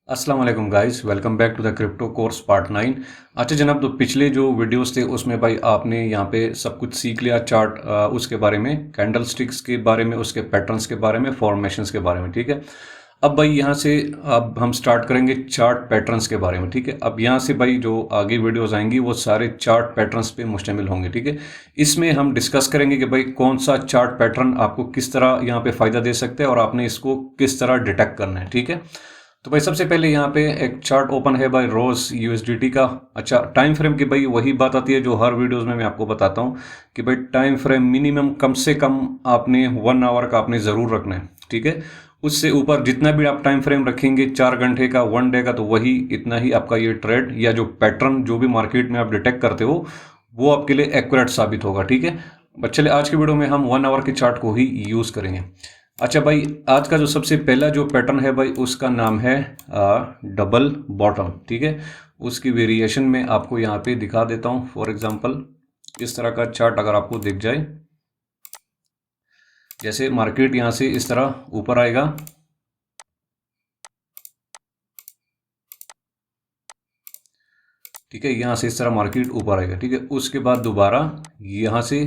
अस्सलाम वालेकुम guys, welcome back to the crypto course part 9। अच्छा जनाब, तो पिछले जो वीडियोस थे उसमें भाई आपने यहाँ पे सब कुछ सीख लिया। चार्ट उसके बारे में, कैंडल स्टिक्स के बारे में, उसके पैटर्न्स के बारे में, फॉर्मेशंस के बारे में। ठीक है, अब भाई यहाँ से अब हम स्टार्ट करेंगे चार्ट पैटर्न्स के बारे में। ठीक है, अब यहाँ से भाई जो आगे वीडियोस आएंगी वो सारे चार्ट पैटर्न्स पे मुश्तमिल होंगे। ठीक है, इसमें हम डिस्कस करेंगे कि भाई कौन सा चार्ट पैटर्न आपको किस तरह यहाँ पे फ़ायदा दे सकते हैं और आपने इसको किस तरह डिटेक्ट करना है। ठीक है, तो भाई सबसे पहले यहाँ पे एक चार्ट ओपन है भाई रोज यूएसडीटी का। अच्छा, टाइम फ्रेम की भाई वही बात आती है जो हर वीडियोस में मैं आपको बताता हूँ कि भाई टाइम फ्रेम मिनिमम कम से कम आपने 1 आवर का आपने ज़रूर रखना है। ठीक है, उससे ऊपर जितना भी आप टाइम फ्रेम रखेंगे 4 घंटे का, 1 डे का, तो वही इतना ही आपका ये ट्रेड या जो पैटर्न जो भी मार्केट में आप डिटेक्ट करते हो वो आपके लिए एक्यूरेट साबित होगा। ठीक है, बट चलिए आज के वीडियो में हम 1 आवर के चार्ट को ही यूज़ करेंगे। अच्छा भाई, आज का जो सबसे पहला जो पैटर्न है भाई उसका नाम है डबल बॉटम। ठीक है, उसकी वेरिएशन में आपको यहाँ पे दिखा देता हूँ। फॉर एग्जांपल इस तरह का चार्ट अगर आपको दिख जाए, जैसे मार्केट यहाँ से इस तरह ऊपर आएगा, ठीक है, यहाँ से इस तरह मार्केट ऊपर आएगा। ठीक है, उसके बाद दोबारा यहाँ से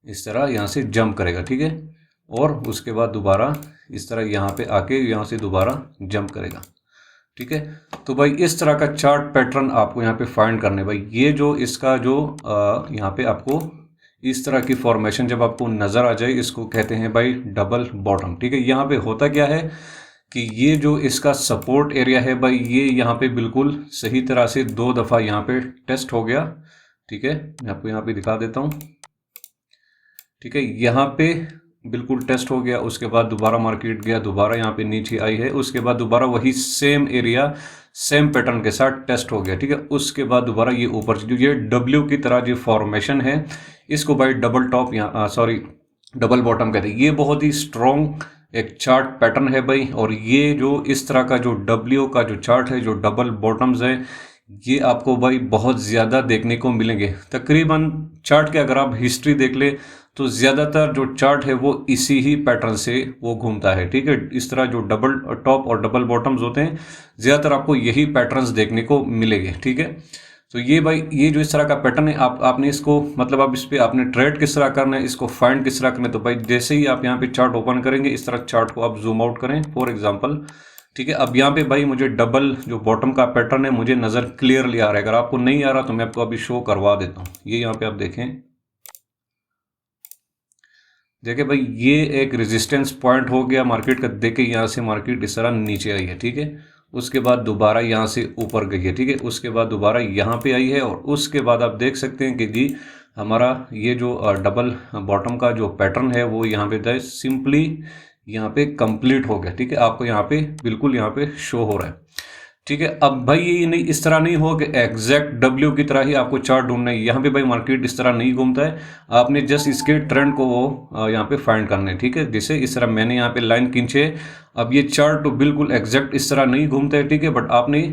इस तरह यहाँ से जंप करेगा। ठीक है, और उसके बाद दोबारा इस तरह यहाँ पे आके यहाँ से दोबारा जंप करेगा। ठीक है, तो भाई इस तरह का चार्ट पैटर्न आपको यहाँ पे फाइंड करने। भाई ये जो इसका जो यहाँ पे आपको इस तरह की फॉर्मेशन जब आपको नज़र आ जाए, इसको कहते हैं भाई डबल बॉटम। ठीक है, यहाँ पे होता क्या है कि ये जो इसका सपोर्ट एरिया है भाई, ये यहाँ पे बिल्कुल सही तरह से 2 दफ़ा यहाँ पे टेस्ट हो गया। ठीक है, मैं आपको यहाँ पे दिखा देता हूँ। ठीक है, यहाँ पे बिल्कुल टेस्ट हो गया, उसके बाद दोबारा मार्केट गया, दोबारा यहाँ पे नीचे आई है, उसके बाद दोबारा वही सेम एरिया सेम पैटर्न के साथ टेस्ट हो गया। ठीक है, उसके बाद दोबारा ये ऊपर जो ये डब्ल्यू की तरह जो फॉर्मेशन है इसको भाई डबल टॉप यहाँ सॉरी डबल बॉटम कहते हैं। ये बहुत ही स्ट्रॉन्ग एक चार्ट पैटर्न है भाई, और ये जो इस तरह का जो डब्ल्यू का जो चार्ट है, जो डबल बॉटम्स है, ये आपको भाई बहुत ज़्यादा देखने को मिलेंगे। तकरीबन चार्ट के अगर आप हिस्ट्री देख ले तो ज़्यादातर जो चार्ट है वो इसी ही पैटर्न से वो घूमता है। ठीक है, इस तरह जो डबल टॉप और डबल बॉटम्स होते हैं ज़्यादातर आपको यही पैटर्न्स देखने को मिलेंगे। ठीक है, तो ये भाई ये जो इस तरह का पैटर्न है, आपने इसको मतलब आप इस पर आपने ट्रेड किस तरह करना है, इसको फाइंड किस तरह करना है। तो भाई जैसे ही आप यहाँ पे चार्ट ओपन करेंगे, इस तरह चार्ट को आप जूम आउट करें फॉर एग्जांपल। ठीक है, अब यहाँ पे भाई मुझे डबल जो बॉटम का पैटर्न है मुझे नज़र क्लियरली आ रहा है। अगर आपको नहीं आ रहा तो मैं आपको अभी शो करवा देता हूँ। ये यहाँ पे आप देखें, देखिए भाई ये एक रेजिस्टेंस पॉइंट हो गया मार्केट का। देखिए यहाँ से मार्केट इस तरह नीचे आई है। ठीक है, उसके बाद दोबारा यहाँ से ऊपर गई है। ठीक है, उसके बाद दोबारा यहाँ पे आई है, और उसके बाद आप देख सकते हैं कि जी हमारा ये जो डबल बॉटम का जो पैटर्न है वो यहाँ पे सिंपली यहाँ पे कंप्लीट हो गया। ठीक है, आपको यहाँ पे बिल्कुल यहाँ पे शो हो रहा है। ठीक है, अब भाई ये नहीं इस तरह नहीं हो कि एग्जैक्ट डब्ल्यू की तरह ही आपको चार्ट ढूंढना है। यहाँ पे भाई मार्केट इस तरह नहीं घूमता है, आपने जस्ट इसके ट्रेंड को वो यहाँ पे फाइंड करना है। ठीक है, जैसे इस तरह मैंने यहाँ पे लाइन खींचे, अब ये चार्ट तो बिल्कुल एग्जैक्ट इस तरह नहीं घूमता है। ठीक है, बट आपने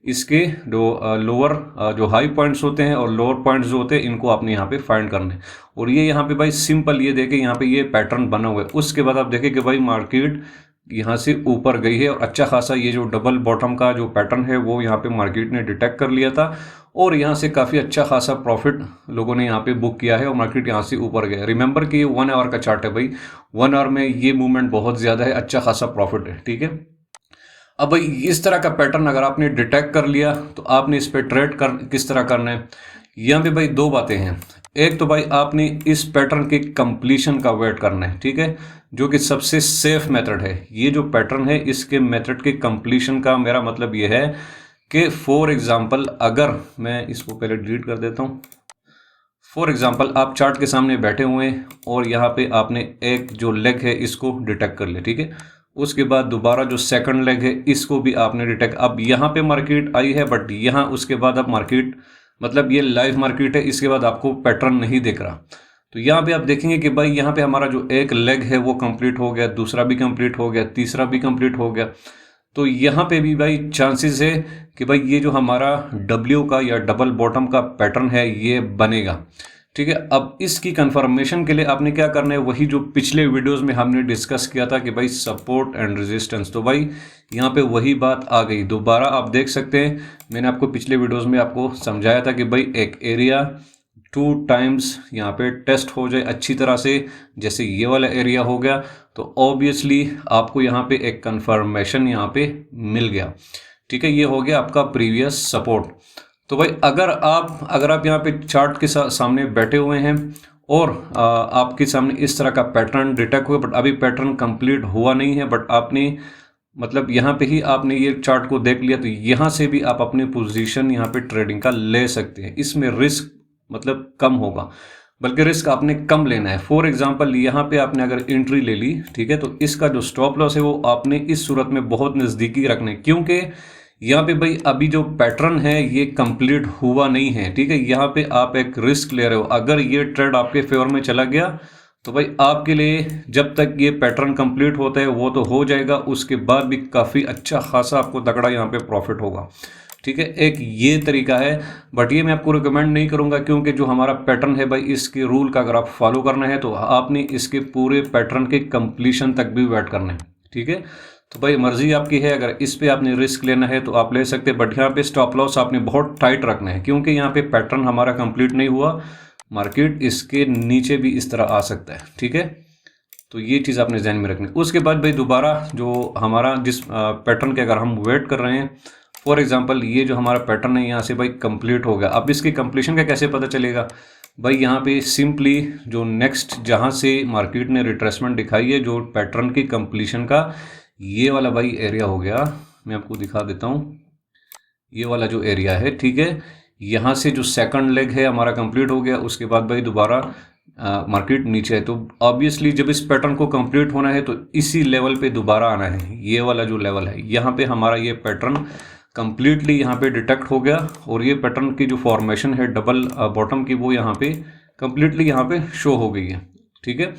इसके जो लोअर जो हाई पॉइंट्स होते हैं और लोअर पॉइंट्स जो होते हैं इनको आपने यहाँ पे फाइंड करना है। और ये यहाँ पे भाई सिंपल ये देखें, यहाँ पे ये पैटर्न बना हुआ है। उसके बाद आप देखें कि भाई मार्केट यहाँ से ऊपर गई है, और अच्छा खासा ये जो डबल बॉटम का जो पैटर्न है वो यहाँ पे मार्केट ने डिटेक्ट कर लिया था, और यहाँ से काफ़ी अच्छा खासा प्रॉफिट लोगों ने यहाँ पे बुक किया है, और मार्केट यहाँ से ऊपर गया। रिमेंबर कि ये 1 आवर का चार्ट है भाई, 1 आवर में ये मूवमेंट बहुत ज़्यादा है, अच्छा खासा प्रॉफिट है। ठीक है, अब भाई इस तरह का पैटर्न अगर आपने डिटेक्ट कर लिया तो आपने इस पर ट्रेड किस तरह करना है। यहाँ पे भाई 2 बातें हैं। एक तो भाई आपने इस पैटर्न के कंप्लीशन का वेट करना है। ठीक है, जो कि सबसे सेफ मेथड है। ये जो पैटर्न है इसके मेथड के कंप्लीशन का मेरा मतलब ये है कि फॉर एग्जांपल अगर मैं इसको पहले डिलीट कर देता हूँ। फॉर एग्जांपल आप चार्ट के सामने बैठे हुए हैं और यहाँ पे आपने एक जो लेग है इसको डिटेक्ट कर लिया। ठीक है, उसके बाद दोबारा जो सेकंड लेग है इसको भी आपने डिटेक्ट, अब यहाँ पे मार्केट आई है बट यहाँ उसके बाद अब मार्केट मतलब ये लाइव मार्केट है, इसके बाद आपको पैटर्न नहीं दिख रहा। तो यहाँ पे आप देखेंगे कि भाई यहाँ पे हमारा जो एक लेग है वो कंप्लीट हो गया, दूसरा भी कंप्लीट हो गया, तीसरा भी कंप्लीट हो गया। तो यहाँ पे भी भाई चांसेस है कि भाई ये जो हमारा डब्ल्यू का या डबल बॉटम का पैटर्न है ये बनेगा। ठीक है। अब इसकी कंफर्मेशन के लिए आपने क्या करना है, वही जो पिछले वीडियोस में हमने डिस्कस किया था कि भाई सपोर्ट एंड रेजिस्टेंस, तो भाई यहाँ पे वही बात आ गई। दोबारा आप देख सकते हैं, मैंने आपको पिछले वीडियोस में आपको समझाया था कि भाई एक एरिया 2 टाइम्स यहाँ पे टेस्ट हो जाए अच्छी तरह से, जैसे ये वाला एरिया हो गया, तो ऑब्वियसली आपको यहाँ पे एक कंफर्मेशन यहाँ पे मिल गया। ठीक है, ये हो गया आपका प्रीवियस सपोर्ट। तो भाई अगर आप यहाँ पे चार्ट के सामने बैठे हुए हैं और आपके सामने इस तरह का पैटर्न डिटेक्ट हुआ, बट अभी पैटर्न कंप्लीट हुआ नहीं है, बट आपने मतलब यहाँ पे ही आपने ये चार्ट को देख लिया, तो यहाँ से भी आप अपनी पोजीशन यहाँ पे ट्रेडिंग का ले सकते हैं। इसमें रिस्क मतलब कम होगा, बल्कि रिस्क आपने कम लेना है। फॉर एग्जांपल यहाँ पे आपने अगर एंट्री ले ली, ठीक है, तो इसका जो स्टॉप लॉस है वो आपने इस सूरत में बहुत नज़दीकी रखना है, क्योंकि यहाँ पे भाई अभी जो पैटर्न है ये कंप्लीट हुआ नहीं है। ठीक है, यहाँ पे आप एक रिस्क ले रहे हो। अगर ये ट्रेड आपके फेवर में चला गया तो भाई आपके लिए जब तक ये पैटर्न कंप्लीट होता है वो तो हो जाएगा, उसके बाद भी काफ़ी अच्छा खासा आपको तगड़ा यहाँ पे प्रॉफिट होगा। ठीक है, एक ये तरीका है, बट ये मैं आपको रिकमेंड नहीं करूंगा, क्योंकि जो हमारा पैटर्न है भाई इसके रूल का अगर आप फॉलो करना है तो आपने इसके पूरे पैटर्न के कंप्लीशन तक भी वेट करना है। ठीक है, तो भाई मर्जी आपकी है, अगर इस पे आपने रिस्क लेना है तो आप ले सकते हैं, बट यहाँ पे स्टॉप लॉस आपने बहुत टाइट रखना है, क्योंकि यहाँ पे पैटर्न हमारा कंप्लीट नहीं हुआ, मार्केट इसके नीचे भी इस तरह आ सकता है। ठीक है, तो ये चीज़ आपने ध्यान में रखनी। उसके बाद भाई दोबारा जो हमारा जिस पैटर्न के अगर हम वेट कर रहे हैं, फॉर एग्जांपल ये जो हमारा पैटर्न है यहाँ से भाई कंप्लीट हो गया, अब इसकी कंप्लीशन का कैसे पता चलेगा भाई, यहाँ पे सिंपली जो नेक्स्ट जहाँ से मार्केट ने रिट्रेसमेंट दिखाई है, जो पैटर्न की कंप्लीशन का ये वाला भाई एरिया हो गया, मैं आपको दिखा देता हूँ, ये वाला जो एरिया है। ठीक है, यहाँ से जो सेकंड लेग है हमारा कंप्लीट हो गया, उसके बाद भाई दोबारा मार्केट नीचे है, तो ऑब्वियसली जब इस पैटर्न को कंप्लीट होना है तो इसी लेवल पे दोबारा आना है। ये वाला जो लेवल है यहाँ पे हमारा ये पैटर्न कंप्लीटली यहाँ पे डिटेक्ट हो गया, और ये पैटर्न की जो फॉर्मेशन है डबल बॉटम की वो यहाँ पे कंप्लीटली यहाँ पे शो हो गई है। ठीक है,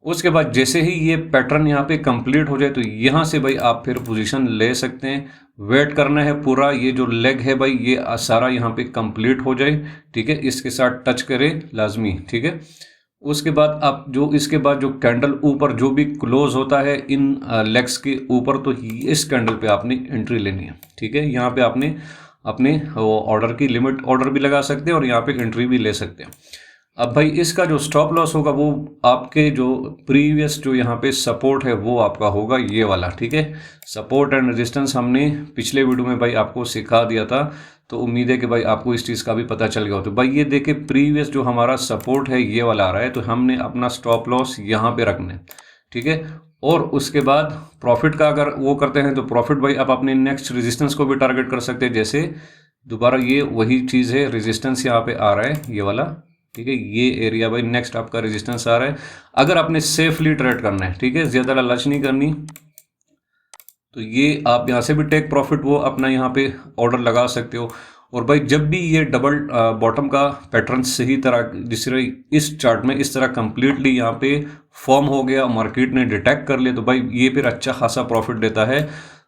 उसके बाद जैसे ही ये पैटर्न यहाँ पे कंप्लीट हो जाए तो यहाँ से भाई आप फिर पोजीशन ले सकते हैं। वेट करना है पूरा ये जो लेग है भाई ये सारा यहाँ पे कंप्लीट हो जाए। ठीक है, इसके साथ टच करे लाजमी। ठीक है, उसके बाद आप जो इसके बाद जो कैंडल ऊपर जो भी क्लोज होता है इन लेग्स के ऊपर, तो इस कैंडल पे आपने एंट्री लेनी है। ठीक है, यहाँ पे आपने अपने ऑर्डर की लिमिट ऑर्डर भी लगा सकते हैं और यहाँ पे एंट्री भी ले सकते हैं। अब भाई इसका जो स्टॉप लॉस होगा वो आपके जो प्रीवियस जो यहाँ पे सपोर्ट है वो आपका होगा ये वाला। ठीक है, सपोर्ट एंड रेजिस्टेंस हमने पिछले वीडियो में भाई आपको सिखा दिया था, तो उम्मीद है कि भाई आपको इस चीज़ का भी पता चल गया हो। तो भाई ये देखिए प्रीवियस जो हमारा सपोर्ट है ये वाला आ रहा है, तो हमने अपना स्टॉप लॉस यहाँ पे रखना है। ठीक है, और उसके बाद प्रॉफिट का अगर वो करते हैं तो प्रॉफिट भाई आप अपने नेक्स्ट रेजिस्टेंस को भी टारगेट कर सकते हैं। जैसे दोबारा ये वही चीज़ है, रेजिस्टेंस यहाँ पे आ रहा है ये वाला। ठीक है, ये एरिया भाई नेक्स्ट आपका रेजिस्टेंस आ रहा है। अगर आपने सेफली ट्रेड करना है, ठीक है, ज़्यादा लालच नहीं करनी, तो ये आप यहाँ से भी टेक प्रॉफिट वो अपना यहाँ पे ऑर्डर लगा सकते हो। और भाई जब भी ये डबल बॉटम का पैटर्न सही तरह जिस तरह इस चार्ट में इस तरह कंप्लीटली यहाँ पे फॉर्म हो गया, मार्केट ने डिटेक्ट कर लिया, तो भाई ये फिर अच्छा खासा प्रॉफिट देता है।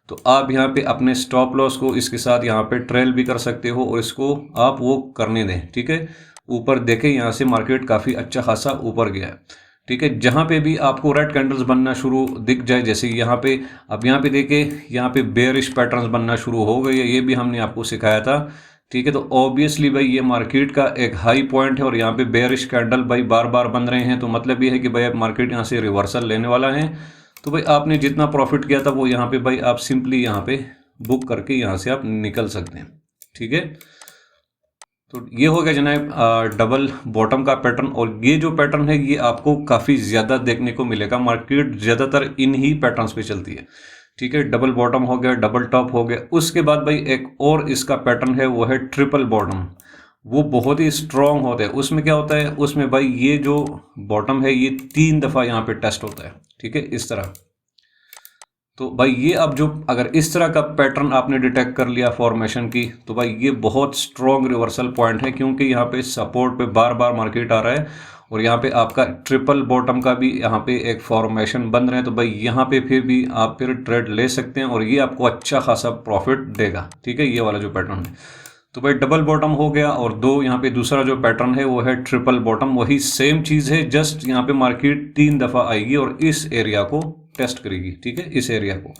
तो आप यहाँ पे अपने स्टॉप लॉस को इसके साथ यहाँ पे ट्रेल भी कर सकते हो और इसको आप वो करने दें। ठीक है, ऊपर देखें यहाँ से मार्केट काफ़ी अच्छा खासा ऊपर गया है। ठीक है, जहाँ पे भी आपको रेड कैंडल्स बनना शुरू दिख जाए, जैसे यहाँ पे अब यहाँ पे देखें यहाँ पे बेयरिश पैटर्न्स बनना शुरू हो गए, ये भी हमने आपको सिखाया था। ठीक है, तो ऑब्वियसली भाई ये मार्केट का एक हाई पॉइंट है और यहाँ पे बेयरिश कैंडल भाई बार बार बन रहे हैं, तो मतलब ये है कि भाई अब मार्केट यहाँ से रिवर्सल लेने वाला है। तो भाई आपने जितना प्रॉफिट किया था वो यहाँ पे भाई आप सिंपली यहाँ पे बुक करके यहाँ से आप निकल सकते हैं। ठीक है, तो ये हो गया जनाब डबल बॉटम का पैटर्न, और ये जो पैटर्न है ये आपको काफ़ी ज़्यादा देखने को मिलेगा। मार्केट ज़्यादातर इन ही पैटर्न्स पे चलती है। ठीक है, डबल बॉटम हो गया, डबल टॉप हो गया, उसके बाद भाई एक और इसका पैटर्न है वो है ट्रिपल बॉटम। वो बहुत ही स्ट्रॉन्ग होता है। उसमें क्या होता है, उसमें भाई ये जो बॉटम है ये 3 दफ़ा यहाँ पे टेस्ट होता है। ठीक है, इस तरह। तो भाई ये अब जो अगर इस तरह का पैटर्न आपने डिटेक्ट कर लिया फॉर्मेशन की, तो भाई ये बहुत स्ट्रॉन्ग रिवर्सल पॉइंट है, क्योंकि यहाँ पे सपोर्ट पे बार बार मार्केट आ रहा है और यहाँ पे आपका ट्रिपल बॉटम का भी यहाँ पे एक फॉर्मेशन बन रहे हैं। तो भाई यहाँ पे फिर भी आप फिर ट्रेड ले सकते हैं और ये आपको अच्छा खासा प्रॉफिट देगा। ठीक है, ये वाला जो पैटर्न है। तो भाई डबल बॉटम हो गया, और दो यहाँ पे दूसरा जो पैटर्न है वो है ट्रिपल बॉटम। वही सेम चीज़ है, जस्ट यहाँ पे मार्केट 3 दफ़ा आएगी और इस एरिया को टेस्ट करेगी, ठीक है, इस एरिया को।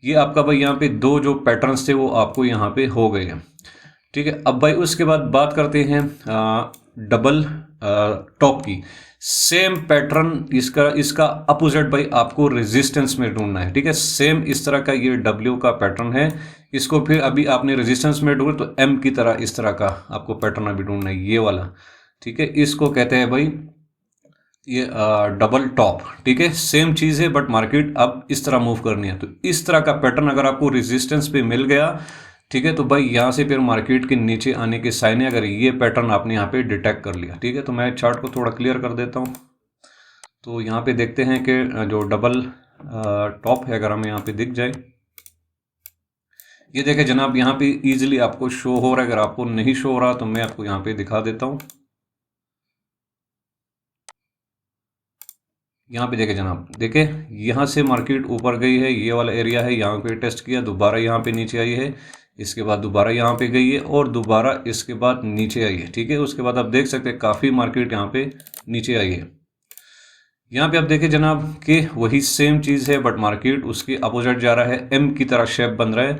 ये आपका भाई यहाँ पे दो जो पैटर्न्स थे वो आपको यहाँ पे हो गए हैं, ठीक है। अब भाई उसके बाद बात करते हैं डबल टॉप की। सेम पैटर्न इसका अपोजिट भाई आपको रेजिस्टेंस में ढूंढना है, ठीक है। सेम इस तरह का ये डब्ल्यू का पैटर्न है, इसको फिर अभी आपने रेजिस्टेंस में ढूंढे तो एम की तरह इस तरह का आपको पैटर्न अभी ढूंढना है, ये वाला, ठीक है। इसको कहते हैं भाई ये डबल टॉप, ठीक है। सेम चीज़ है बट मार्केट अब इस तरह मूव करनी है। तो इस तरह का पैटर्न अगर आपको रेजिस्टेंस पे मिल गया, ठीक है, तो भाई यहाँ से फिर मार्केट के नीचे आने के साइन है, अगर ये पैटर्न आपने यहाँ पे डिटेक्ट कर लिया, ठीक है। तो मैं चार्ट को थोड़ा क्लियर कर देता हूँ। तो यहाँ पे देखते हैं कि जो डबल टॉप है अगर हमें यहाँ पे दिख जाए, ये देखें जनाब, यहाँ पे इजीली आपको शो हो रहा है। अगर आपको नहीं शो हो रहा तो मैं आपको यहाँ पे दिखा देता हूँ। यहाँ पे देखें जनाब, देखें यहाँ से मार्केट ऊपर गई है, ये वाला एरिया है, यहाँ पे टेस्ट किया, दोबारा यहाँ पे नीचे आई है, इसके बाद दोबारा यहाँ पे गई है और दोबारा इसके बाद नीचे आई है, ठीक है। उसके बाद आप देख सकते हैं काफ़ी मार्केट यहाँ पे नीचे आई है। यहाँ पे आप देखें जनाब कि वही सेम चीज़ है बट मार्केट उसके अपोजिट जा रहा है, एम की तरह शेप बन रहा है।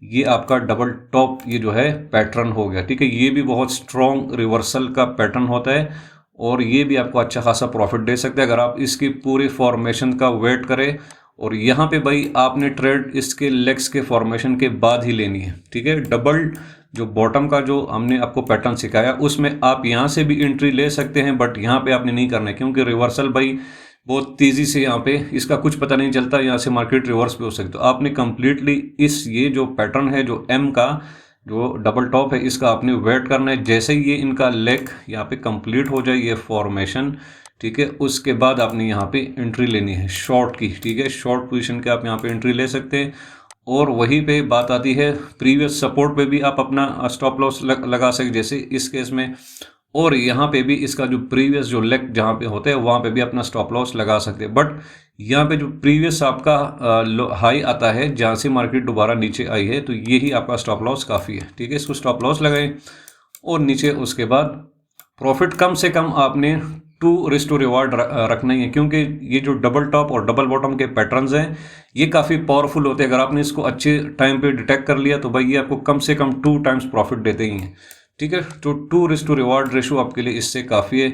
ये आपका डबल टॉप ये जो है पैटर्न हो गया, ठीक है। ये भी बहुत स्ट्रॉन्ग रिवर्सल का पैटर्न होता है और ये भी आपको अच्छा खासा प्रॉफिट दे सकता है अगर आप इसकी पूरी फॉर्मेशन का वेट करें। और यहाँ पे भाई आपने ट्रेड इसके लेग्स के फॉर्मेशन के बाद ही लेनी है, ठीक है। डबल जो बॉटम का जो हमने आपको पैटर्न सिखाया उसमें आप यहाँ से भी एंट्री ले सकते हैं बट यहाँ पे आपने नहीं करना है, क्योंकि रिवर्सल भाई बहुत तेज़ी से यहाँ पे इसका कुछ पता नहीं चलता, यहाँ से मार्केट रिवर्स भी हो सकती है। तो आपने कंप्लीटली इस ये जो पैटर्न है जो एम का जो डबल टॉप है इसका आपने वेट करना है। जैसे ही ये इनका लेग यहाँ पे कंप्लीट हो जाए ये फॉर्मेशन, ठीक है, उसके बाद आपने यहाँ पे एंट्री लेनी है शॉर्ट की, ठीक है। शॉर्ट पोजीशन के आप यहाँ पे एंट्री ले सकते हैं। और वहीं पे बात आती है प्रीवियस सपोर्ट पे भी आप अपना स्टॉप लॉस लगा सकते, जैसे इस केस में। और यहाँ पे भी इसका जो प्रीवियस जो लेग जहाँ पे होते हैं वहाँ पे भी अपना स्टॉप लॉस लगा सकते हैं। बट यहाँ पे जो प्रीवियस आपका हाई आता है जहाँ से मार्केट दोबारा नीचे आई है, तो यही आपका स्टॉप लॉस काफ़ी है, ठीक है। इसको स्टॉप लॉस लगाएं और नीचे उसके बाद प्रॉफिट कम से कम आपने 2 रिस्क टू रिवार्ड रखना ही है, क्योंकि ये जो डबल टॉप और डबल बॉटम के पैटर्न्स हैं ये काफ़ी पावरफुल होते हैं। अगर आपने इसको अच्छे टाइम पे डिटेक्ट कर लिया तो भाई ये आपको कम से कम 2 टाइम्स प्रॉफिट देते ही हैं, ठीक है। तो 2 रिस्क टू रिवार्ड रेशो आपके लिए इससे काफ़ी है।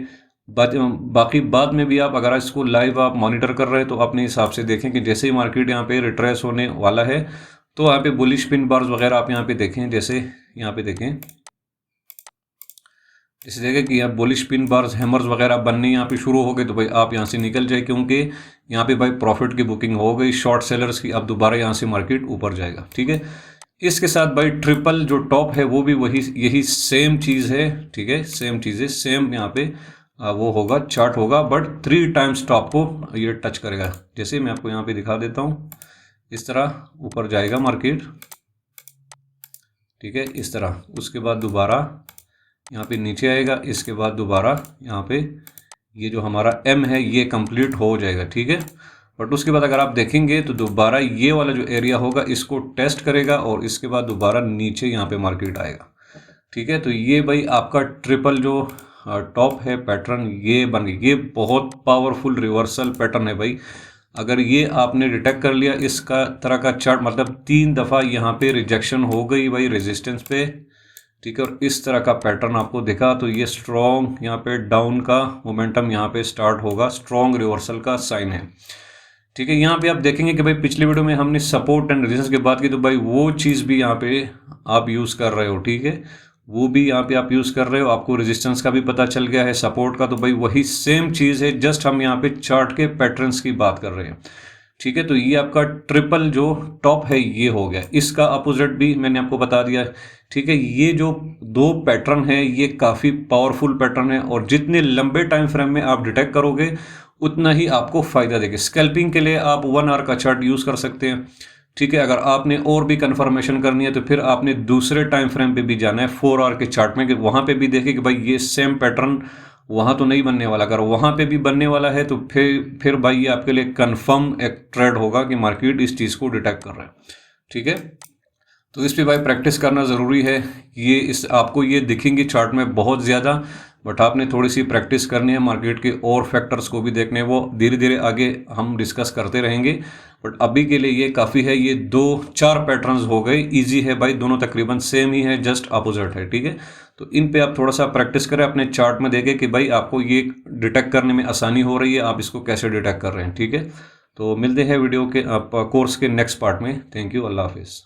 बाकी बाद में भी आप अगर इसको लाइव आप मॉनिटर कर रहे हैं तो अपने हिसाब से देखें कि जैसे ही मार्केट यहाँ पे रिट्रेस होने वाला है तो यहाँ पे बुलिश पिन बार्स वगैरह आप यहाँ पे देखें, जैसे यहाँ पे देखें, जैसे देखें कि यहाँ बुलिश पिन बार्स हैमर्स वगैरह बनने यहाँ पे शुरू हो गए तो भाई आप यहाँ से निकल जाए, क्योंकि यहाँ पे भाई प्रॉफिट की बुकिंग हो गई शॉर्ट सेलर्स की। अब दोबारा यहाँ से मार्केट ऊपर जाएगा, ठीक है। इसके साथ भाई ट्रिपल जो टॉप है वो भी वही यही सेम चीज़ है, ठीक है। सेम चीज़ है, सेम यहाँ पे वो होगा, चार्ट होगा, बट 3 टाइम्स टॉप को ये टच करेगा। जैसे मैं आपको यहाँ पे दिखा देता हूँ, इस तरह ऊपर जाएगा मार्केट, ठीक है, इस तरह। उसके बाद दोबारा यहाँ पे नीचे आएगा, इसके बाद दोबारा यहाँ पे ये जो हमारा एम है ये कंप्लीट हो जाएगा, ठीक है। बट उसके बाद अगर आप देखेंगे तो दोबारा ये वाला जो एरिया होगा इसको टेस्ट करेगा और इसके बाद दोबारा नीचे यहाँ पे मार्केट आएगा, ठीक है। तो ये भाई आपका ट्रिपल जो टॉप है पैटर्न ये बन गई। ये बहुत पावरफुल रिवर्सल पैटर्न है भाई। अगर ये आपने डिटेक्ट कर लिया इसका तरह का चार्ट, मतलब 3 दफ़ा यहाँ पे रिजेक्शन हो गई भाई रेजिस्टेंस पे, ठीक है, और इस तरह का पैटर्न आपको दिखा तो ये स्ट्रॉन्ग यहाँ पे डाउन का मोमेंटम यहाँ पे स्टार्ट होगा, स्ट्रॉन्ग रिवर्सल का साइन है, ठीक है। यहाँ पे आप देखेंगे कि भाई पिछली वीडियो में हमने सपोर्ट एंड रेजिस्टेंस की बात की, तो भाई वो चीज़ भी यहाँ पे आप यूज़ कर रहे हो, ठीक है, वो भी यहाँ पे आप यूज़ कर रहे हो। आपको रेजिस्टेंस का भी पता चल गया है, सपोर्ट का, तो भाई वही सेम चीज़ है, जस्ट हम यहाँ पे चार्ट के पैटर्न्स की बात कर रहे हैं, ठीक है। तो ये आपका ट्रिपल जो टॉप है ये हो गया। इसका अपोजिट भी मैंने आपको बता दिया, ठीक है। ये जो 2 पैटर्न है ये काफ़ी पावरफुल पैटर्न है और जितने लंबे टाइम फ्रेम में आप डिटेक्ट करोगे उतना ही आपको फ़ायदा देगा। स्कैल्पिंग के लिए आप 1 आवर का चार्ट यूज़ कर सकते हैं, ठीक है। अगर आपने और भी कंफर्मेशन करनी है तो फिर आपने दूसरे टाइम फ्रेम पे भी जाना है 4 आवर के चार्ट में, कि वहाँ पे भी देखें कि भाई ये सेम पैटर्न वहाँ तो नहीं बनने वाला। अगर वहाँ पे भी बनने वाला है तो फिर भाई ये आपके लिए कंफर्म एक ट्रेड होगा कि मार्केट इस चीज़ को डिटेक्ट कर रहा है, ठीक है। तो इस पे भाई प्रैक्टिस करना ज़रूरी है। ये इस आपको ये दिखेंगे चार्ट में बहुत ज़्यादा, बट आपने थोड़ी सी प्रैक्टिस करनी है, मार्केट के और फैक्टर्स को भी देखने, वो धीरे धीरे आगे हम डिस्कस करते रहेंगे। बट अभी के लिए ये काफ़ी है। ये 2-4 पैटर्न्स हो गए, इजी है भाई, दोनों तकरीबन सेम ही है, जस्ट अपोजिट है, ठीक है। तो इन पे आप थोड़ा सा प्रैक्टिस करें, अपने चार्ट में देखें कि भाई आपको ये डिटेक्ट करने में आसानी हो रही है, आप इसको कैसे डिटेक्ट कर रहे हैं, ठीक है। तो मिलते हैं वीडियो के आप कोर्स के नेक्स्ट पार्ट में। थैंक यू, अल्लाह हाफिज़।